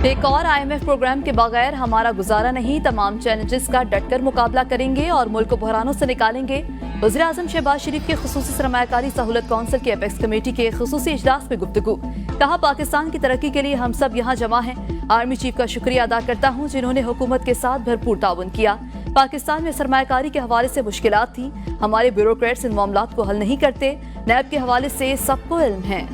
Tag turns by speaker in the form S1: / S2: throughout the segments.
S1: एक और IMF programme के बगैर हमारा गुजारा नहीं, तमाम चैलेंजेस का डटकर मुकाबला करेंगे और मुल्क को बहरानों से निकालेंगे। वज़ीर-ए-आज़म शहबाज शरीफ के खुसूसी सरमायाकारी सहूलत काउंसिल की एपेक्स कमेटी के खुसूसी इजलास में गुफ्तगू। कहा, पाकिस्तान की तरक्की के लिए हम सब यहाँ जमा हैं। आर्मी चीफ का शुक्रिया अदा करता हूँ जिन्होंने हुकूमत के साथ भरपूर ताउन किया। पाकिस्तान में सरमायाकारी के हवाले से मुश्किलात थी, हमारे ब्यूरोक्रेट्स इन मामलात को हल नहीं करते। नैब के हवाले से सबको इल्म है।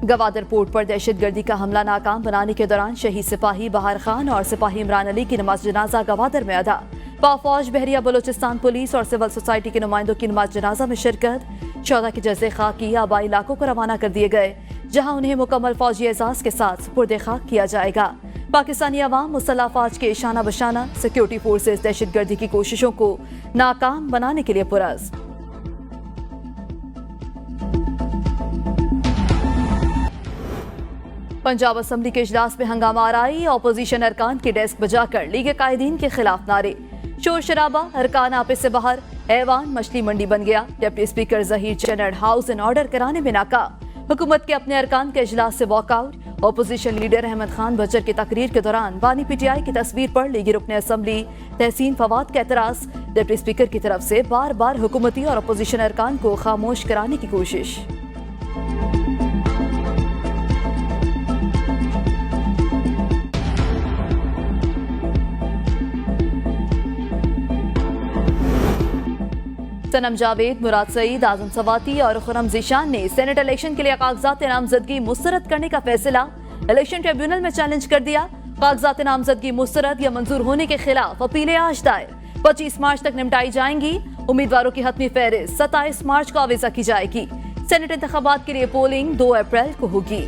S1: गवादर पोर्ट पर दहशतगर्दी का हमला नाकाम बनाने के दौरान शहीद सिपाही बहार खान और सिपाही इमरान अली की नमाज जनाजा गवादर में अदा। पाफौज, बहरिया बलोचिस्तान पुलिस और सिविल सोसाइटी के नुमाइंदों की नमाज जनाजा में शिरकत। 14 के जज़े खाकी आबाई इलाकों को रवाना कर दिए गए, जहां उन्हें मुकम्मल फौजी एजाज के साथ सुपुर्द खाक किया जाएगा। पाकिस्तानी अवाम मुसल्लह अफवाज के इशाना बशाना सिक्योरिटी फोर्सेज दहशतगर्दी की कोशिशों को नाकाम बनाने के लिए पुरअज़्म। पंजाब असम्बली के इजलास में हंगामा आराई, ऑपोजिशन अरकान की डेस्क बजाकर लीग कायदीन के खिलाफ नारे, शोर शराबा, अरकान आपस से बाहर, ऐवान मछली मंडी बन गया। Deputy speaker Zaheer Channad house in order कराने में नाकाम। हुकूमत के अपने अरकान के इजलास से walkout. Opposition leader Ahmed Khan बजर की तकरीर के दौरान बानी PTI की तस्वीर पर लीगी रुकने असम्बली तहसीन फवाद का एतराज। डिप्टी स्पीकर की तरफ से बार बार हुकूमती और ऑपोजिशन अरकान को खामोश कराने की कोशिश। सनम जावेद, मुराद सईद, आजम सवाती और खुरम ज़ीशान ने सेनेट इलेक्शन के लिए कागजात नामजदगी मुस्तरद करने का फैसला इलेक्शन ट्रिब्यूनल में चैलेंज कर दिया। कागजात नामजदगी मुस्तरद या मंजूर होने के खिलाफ अपीलें आज दायर 25 मार्च तक निपटाई जाएंगी। उम्मीदवारों की हतमी फहरिस्त 27 मार्च को आवेजा की जाएगी। सेनेट इंतखाबात के लिए पोलिंग 2 अप्रैल को होगी।